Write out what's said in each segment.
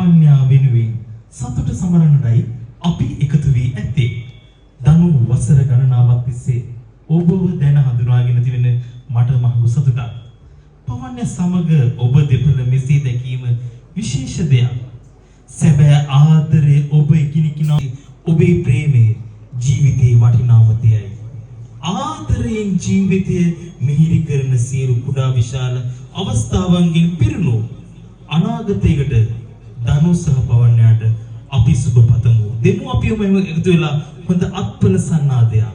පවන්‍යා වෙනුවෙන් සතුට සමරන්නයි අපි එකතු වී ඇත්තේ. දනු වසර ගණනාවක් තිස්සේ ඔබව දැන හඳුනාගෙන තිබෙන මට මහඟු සතුටක්. පවන්‍යා සමග ඔබ දෙපළ මෙසේ දැකීම විශේෂ දෙයක්. සැබෑ ආදරේ ඔබ එකිනෙකිනා ඔබේ ප්‍රේමයේ ජීවිතේ වටිනාම දෙයයි. ආදරයෙන් ජීවිතය මිහිරි කරන සියලු කුඩා විශාල අවස්ථාවන්ගෙන් පිරුණු අනාගතයකට දනු සහ පවන්‍යාට අපි සුබ පතමු. දෙමු අපිම එකතු වෙලා හොඳ අත්පල සන්නාදයක්.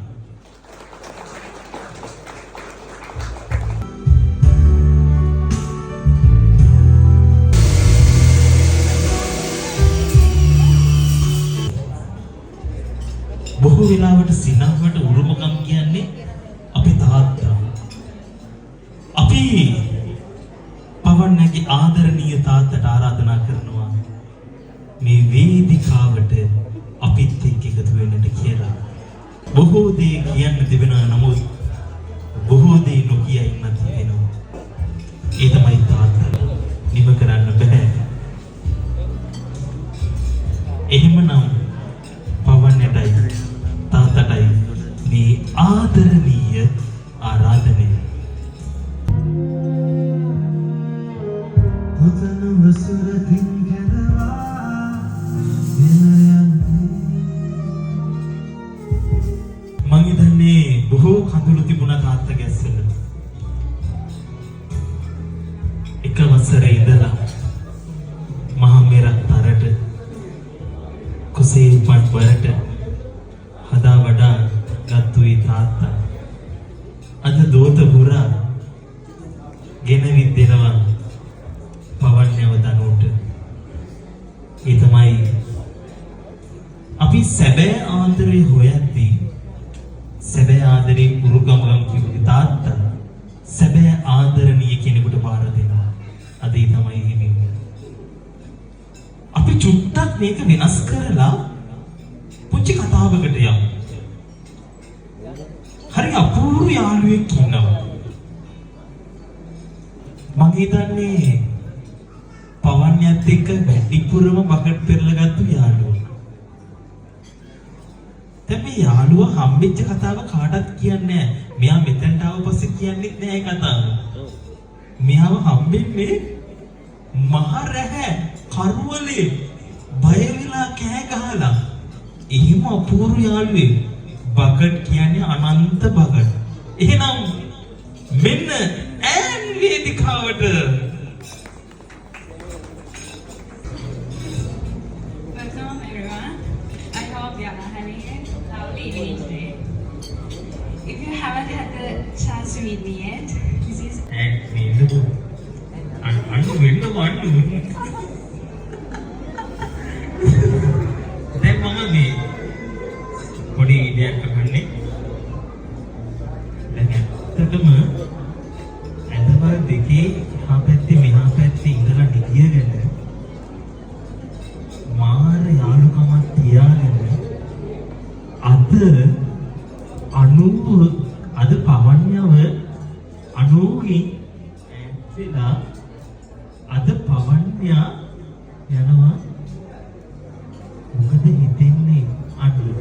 බොහෝ වෙලාවට සිනහවට උරුමකම් කියන්නේ අපේ තාත්තා. අපි පවන්‍යාගේ ආදරණීය තාත්තට ආරාධනා කරනවා මේ වේදිකාවට අපිත් එක්ක එකතු වෙන්නට කියලා. බොහෝ දේ කියන්න තිබෙනවා, නමුත් බොහෝ දේ නොකිය ඉන්න තියෙනවා. ඒ තමයි තාත්තා. නිම කරන්න බෑ. එහෙමනම් පවන්‍යටයි තාත්තටයි මේ ආදරණීය ආරාධනය. උතන වසරකින් මං හිතන්නේ බොහෝ කඳුළු තිබුණා තාත්තා ගැස්සල. එක වසරේ ඉඳලා මහා මෙරක් තරට කුසේ උපන් වලට හදා වඩා ගත්තුයි තාත්තා. අද දෝත පුරා ගෙනවිත් දෙනවා පවන්‍යව දනුවට. ඒ තමයි අපි සැබෑ ආදරේ හොයද්දී සැබෑ ආදරේ උරුගමගම් කිව්වේ තාත්තා සැබෑ ආදරණීය කෙනෙකුට බාර දෙනවා. අද ඒ තමයි හිමින්නේ. අපි චුට්ටක් මේක වෙනස් කරලා පුංචි කතාවකට යමු. හරි අපූර්ව යාළුවෙක් ඉන්නවා. මම හිතන්නේ පවන්‍යත් එක්ක වැඩිපුරම බකට් පෙරලගත්තු යාළුවා. දැන් මේ යාළුවා හම්බෙච්ච කතාව කාටවත් කියන්නේ නැහැ. මෙයා මෙතනට ආව පස්සේ කියන්නෙත් නැහැ කතාව. මෙයාව හම්බෙන්නේ මහ රැහැ කරුවලේ බය වෙලා කෑ ගහලා. එහෙම අපූර්ව යාළුවෙක්. බකට් කියන්නේ අනන්ත බකට්. එහෙනම් මෙන්න ඈන් වේදිකාවට If you haven't had the chance to meet me yet, this is දැන් මම මේ පොඩි ඉඩයක් අහන්නේ. දැන් ඇත්තටම ඇඳවල දෙකේ හා පැත්තේ මෙහා පැත්තේ ඉඳලා නිදියගෙන මාර යාළුකමක් තියාගෙන අද පවන්‍යව අනුගේ ඇත්තලා අද පවන්‍යා යනවා. මොකද හිතෙන්නේ අනුර?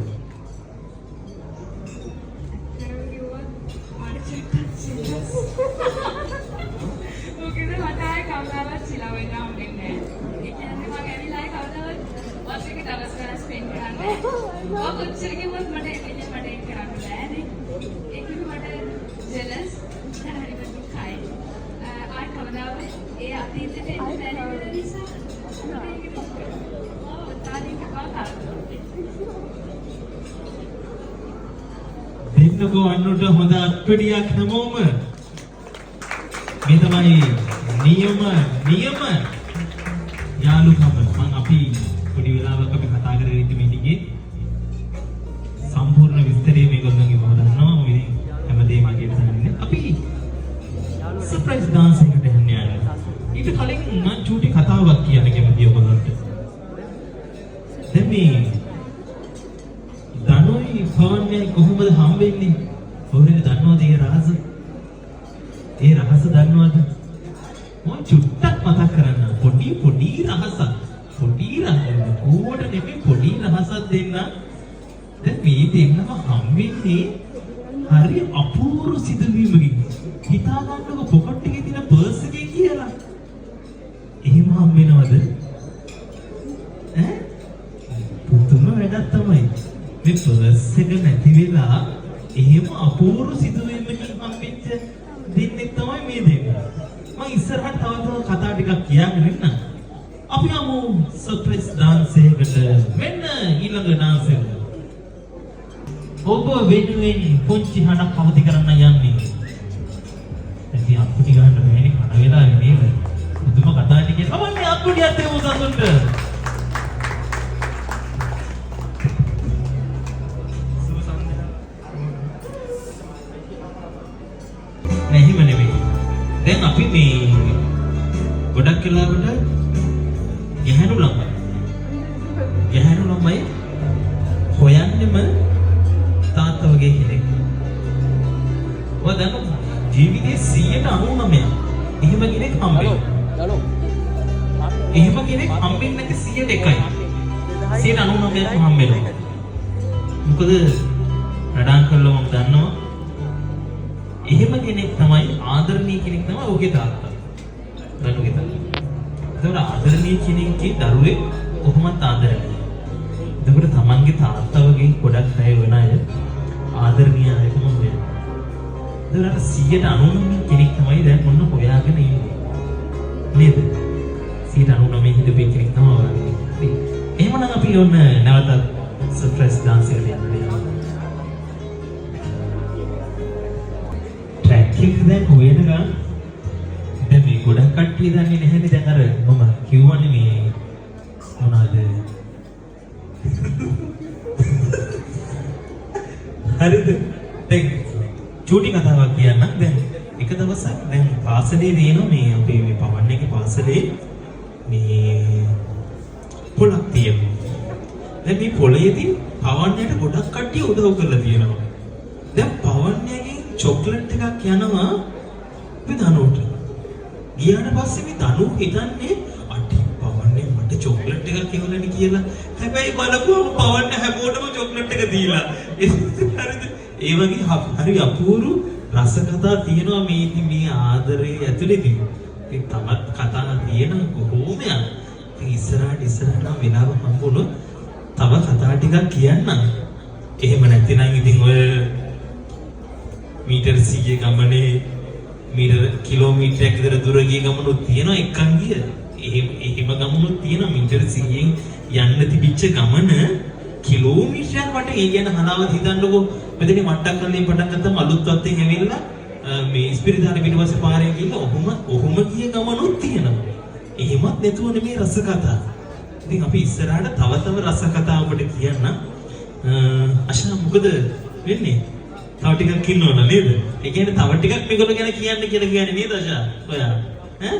දෙන්නකෝ අන්නට හොඳ අත්පඩියක් හැමෝම. මේ තමයි නියම යාළුකම. මම අපි පොඩි වෙලාවක අපි කතා කරගෙන ඉඳි මේකේ සම්පූර්ණ විස්තරය මේගොල්ලන්ගේ මම දන්නවා. මම ඉතින් හැමදේම අගේට දන්නේ. අපි සර්ප්‍රයිස් ඩාන්ස් එකට යන්නේ. ඊට කලින් මම චූටි කතාවක් කියන්න කැමතියි ඔයගොල්ලන්ට. දැන් මේ දනුයි පවන්‍යයි කොහොමද හම්බෙන්නේ? ඔයගොල්ලෝ දන්නවද ඒ රහස? ඒ රහස දන්නවද? මම චුට්ටක් මතක් කරන්න. පොඩි රහසක්. පොඩි ඌවට නෙමෙයි පොඩි රහසක් දෙන්න. දැන් මේ දෙන්නම හම්බෙන්නේ හරි අපූර්ව සිදුවීමකින්. හිතා ගන්නකො පොකට් එකේ තියෙන පර්ස් එකේ කියලා. එහෙම හම් වෙනවද? පුදුම වැඩක් තමයි. මේ පර්ස් එක නැති වෙලා එහෙම අපූර්ව සිදුවීමකින් හම්බෙච්ච දෙන්නේ තමයි මේ දෙන්න. මම ඉස්සරහට තව කතා ටිකක් කියන්න වෙන්න. අපි යමු සර්ප්‍රයිස් ඩාන්ස් එකකට. මෙන්න ඊළඟ ඩාන්ස් එක. ඔබ වෙනුවෙන් පුංචි හඬක් අවදි කරන්න යන්නේ. ඉතින් අප්පුටි ගන්න බෑනේ කන වෙලාවේ නේද? පුදුම කතා ටිකේ තමයි අප්පුටියත් එමු සතුන්ට. එහෙම නෙමෙයි. දැන් අපි මේ ගොඩක් වෙලාවට ගැහැණු ළමයි හොයන්නෙම තාත්තා වගේ කෙනෙක්. ඔය දැන් ජීවිතේ 99% එහෙම කෙනෙක් හම්බෙන්නේ. එහෙම කෙනෙක් හම්බෙන්නේ නැති 101යි. 99% හම්බෙනවා. මොකද රඩාංකල්ල මම දන්නවා. එහෙම කෙනෙක් තමයි ආදරණීය කෙනෙක් තමයි ඔහුගේ තාත්තා. දරුවගේ තාත්තා. ඒතකොට ආදරණීය කෙනෙක්ගේ දරුවේ කොහොමද ආදරණීය? එතකොට තමන්ගේ තාත්තා වගේ ගොඩක් අය වෙන අය ආදරණීය අය තමයි වෙන්නේ. ඒතකොට 199 කෙනෙක් තමයි දැන් මොන හොයාගෙන ඉන්නේ. නේද? 199 හිටපු කෙනෙක් තමයි වගේ. එහෙමනම් අපි ඔන්න නැවතත් සර්ප්‍රයිස් ඩාන්ස් එකට යනවා. ට්‍රැක් එක දැන් හොයන ගමන් දැන් මේ ගොඩක් කට්ටිය දන්නේ නැහැනේ දැන් අර මම කිව්වනේ මේ මොනවාද හරිද දැන් චූටි කතාවක් කියන්න දැන් එක දවසක් දැන් පාසලේ දිනන මේ අපේ මේ පවන් එකේ පාසලේ මේ පොලක් තියෙනවා දැන් මේ පොලේදී පවන්නයට ගොඩක් කට්ටිය උදව් කරලා තියෙනවා දැන් පවන්නයගෙන් චොක්ලට් එකක් යනවා මේ දනුවට ගියාට පස්සේ මේ දනු හිතන්නේ අටි පවන්නේ මට චොක්ලට් එකක් එවලනේ කියලා. හැබැයි බලපුවම පවන්නේ හැමෝටම චොක්ලට් එක දීලා. හරිද? ඒ වගේ හරි අපූර්ව රස කතා තියෙනවා මේ ආදරේ ඇතුළේදී. ඒ තමත් කතා තියෙන කොහොම යන. ඉස්සරහට වෙලාව හම්බුනොත් තව කතා ටිකක් කියන්න. එහෙම නැත්නම් ඉතින් ඔය මීටර් 100 ගමනේ මීටර කිලෝමීටරයක් විතර දුර ගිය ගමනුත් තියෙනවා එක්කන් ගිය. එහෙම ගමනුත් තියෙනවා මීටර 100න් යන්න තිබිච්ච ගමන කිලෝමීටරයක් වට ඒ කියන හලාවත් හිතන්නකෝ මෙතන මට්ටම් කරලින් පටන් ගත්තම අලුත් වත්තෙන් ඇවිල්ලා මේ ස්පිරිතාලේ පිටපස්සේ පාරේ ගිහලා ඔහොම ගිය ගමනුත් තියෙනවා. එහෙමත් නැතුව නෙමේ රස කතා. ඉතින් අපි ඉස්සරහට තව රස කතා ඔබට කියන්න. අශා මොකද වෙන්නේ? තව ටිකක් ඉන්නවද නේද? ඒ කියන්නේ තව ටිකක් මේගොල්ලෝ ගැන කියන්න කියලා කියන්නේ නේද අශා? ඔයා ඈ?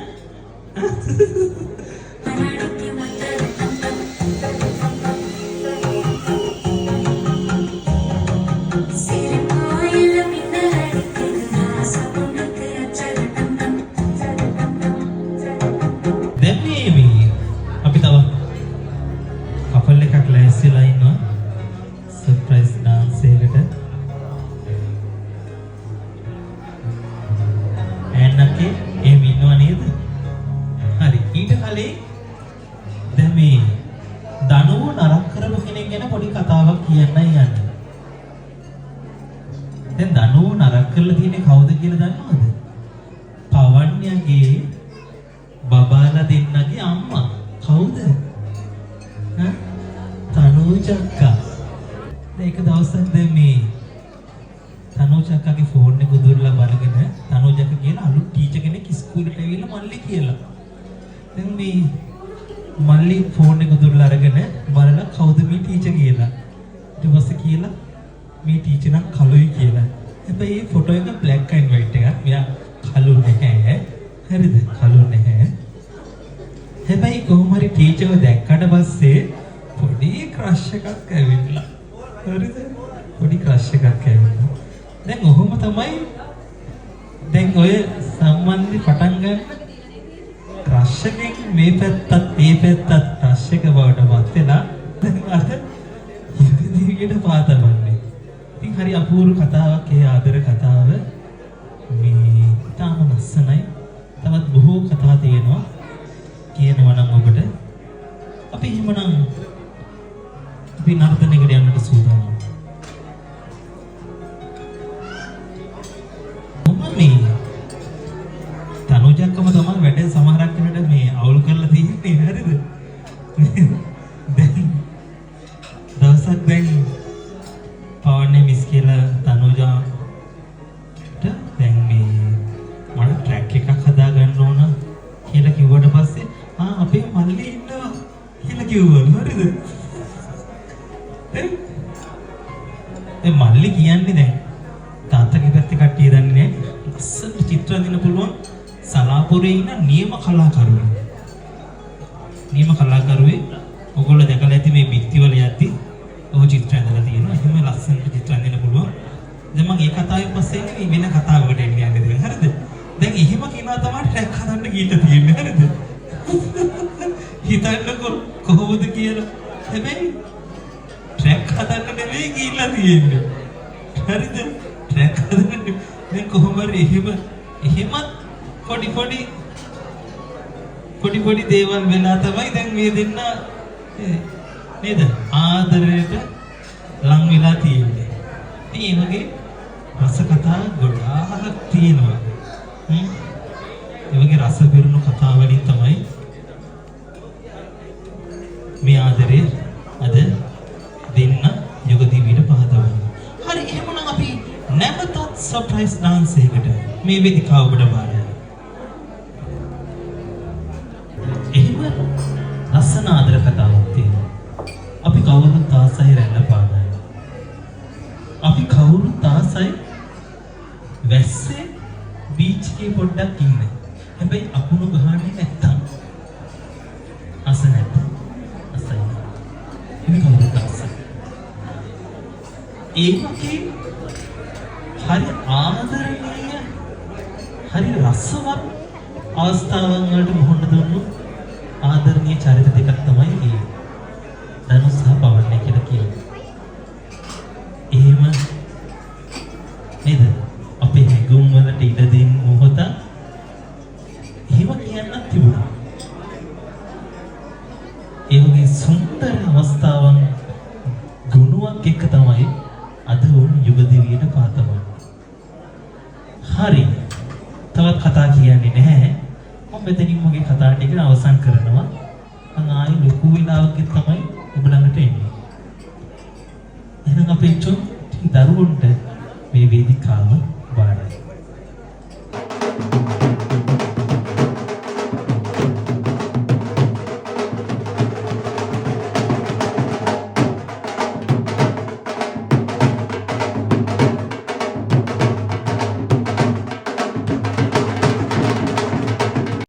දැන් මේ අපි තව කපල් එකක් ලෑස්තිලා ඉන්නවා සර්ප්‍රයිස් ඩාන්ස් එකකට. ඇන්නකේ එහෙම ඉන්නව නේද? හරි ඊට කලින් දැන් මේ දනුව නරක කරපු කෙනෙක් ගැන පොඩි කතාවක් කියන්නයි යන්නේ. දැන් දනුව නරක කරලා තියෙන්නේ කවුද කියලා දන්නවද? පවන්‍යගේ බබාලා දෙන්නගේ අම්මා. කවුද? තනෝජ අක්කා. ඒක දවසක් දැන් මේ තනෝජ අක්කාගේ ෆෝන් එක උදුරලා බලගෙන තනෝජ අක්කා කියන අලුත් ටීචර් කෙනෙක් ඉස්කෝලේට ඇවිල්ලා මල්ලි කියලා. දැන් මේ මල්ලි ෆෝන් එක උදුරලා අරගෙන බලලා කවුද මේ ටීචර් කියලා. ඊට පස්සේ කියලා මේ ටීචර් නම් කළුයි කියලා. හැබැයි මේ ෆොටෝ එක black and white එකක්. මෙයා කළු නැහැ. හරිද? කළු නැහැ. හැබැයි කොහොම හරි ටීචර්ව දැක්කට පස්සේ පොඩි ක්‍රෂ් එකක් ඇවිල්ලා. හරිද? පොඩි ක්‍රෂ් එකක් ඇවිල්ලා. දැන් ඔහොම තමයි දැන් ඔය සම්බන්ධي පටන් ගන්න ක්‍රෂ් එකෙන් මේ පැත්තත් ඒ පැත්තත් ක්‍රෂ් එක බවට අපූර්ව කතාවක් ඒ ආදර කතාව මේ තාම ලස්සනයි. තවත් බොහෝ කතා තියෙනවා කියනවා නම් ඔබට අපි එහෙමනම් අපි නර්තනයකට යන්නට සූදානම්. මේ තනුජක්කම තමයි වැඩ සමහරක් වෙනට මේ අවුල් කරලා තියෙන්නේ හරිද? දැන් දවසක් දැන් පවන්නේ මිස් කියලා තනුජාට දැන් මේ මම ට්‍රැක් එකක් හදා ගන්න ඕන කියලා කිව්වට පස්සේ අපේ මල්ලි ඉන්නවා කියලා කිව්වලු හරිද? ඒ මල්ලි කියන්නේ දැන් තාත්තගේ පැත්තේ කට්ටිය දන්නේ නැහැ. ලස්සන චිත්‍ර අඳින්න පුළුවන් සලාපුරේ ඉන්න නියම කලාකරුවෙක්. නියම කලාකරුවේ ඔයගොල්ලෝ දැකලා ඇති මේ බිත්තිවල යද්දි ඔය චිත්‍ර ඇඳලා තියෙනවා. එහෙම ලස්සන චිත්‍ර අඳින්න පුළුවන්. දැන් මම ඒ කතාවෙන් පස්සේ වෙන කතාවකට එන්න යන්නේ දැන් හරිද? දැන් එහෙම කියනවා තමයි ට්‍රැක් හදන්න ගිහින් තියෙන්නේ හරිද? හිතන්නකො කොහොමද කියලා. හැබැයි ට්‍රැක් හදන්න නෙවෙයි ගිහිල්ලා තියෙන්නේ. හරිද? ට්‍රැක් හදන්න දැන් කොහොම හරි එහෙමත් පොඩි දේවල් වෙලා තමයි දැන් මේ දෙන්න නේද ආදරයට ලං වෙලා තියෙන්නේ. ඉතින් මේ වගේ රස කතා ගොඩාක් තියෙනවා. ඒ වගේ රස පිරුණු කතා වලින් තමයි මේ ආදරේ අද දෙන්න යුගදීවිට පහදවන්නේ. හරි එහෙනම් අපි නැවතත් සර්ප්‍රයිස් ඩාන්ස් එකකට මේ වේදිකාව ඔබට බාරයි. එහෙම ලස්සන ආදර කතාවක් තියෙනවා. අපි කවුරුත් ආසයි රැළ පානයි. අපි කවුරුත් ආසයි වැස්සේ බීච් එකේ පොඩ්ඩක් ඉන්න. හැබැයි අකුණු ගහන්නේ නැත්තම් අස නැත. අසයි. අපි කවුරුත් ආසයි. ඒ වගේ හරි ආදරණීය හරි රසවත් අවස්ථාවන් වලට මුහුණ දුන්නු ආදරණීය චරිත දෙකක් තමයි මේ ධනුෂ් සහ පවන් කියලා කියන්නේ. එහෙම නේද? අපේ හැඟුම් වලට ඉඩ දෙන්න මොහොත එහෙම කියන්නත් තිබුණා. ඒ වගේ සුන්දර අවස්ථාවන් ගුණයක් එක්ක තමයි අද උන් යුගදිවියට පාතවන්නේ. හරි. තවත් කතා කියන්නේ නැහැ. මම මෙතනින් මගේ කතා ටික අවසන් කරනවා. මම ආයෙ ලොකු වෙලාවකින් තමයි ඔබ ළඟට එන්නේ. එහෙනම් අපේ දරුවන්ට මේ වේදිකාව බාරයි.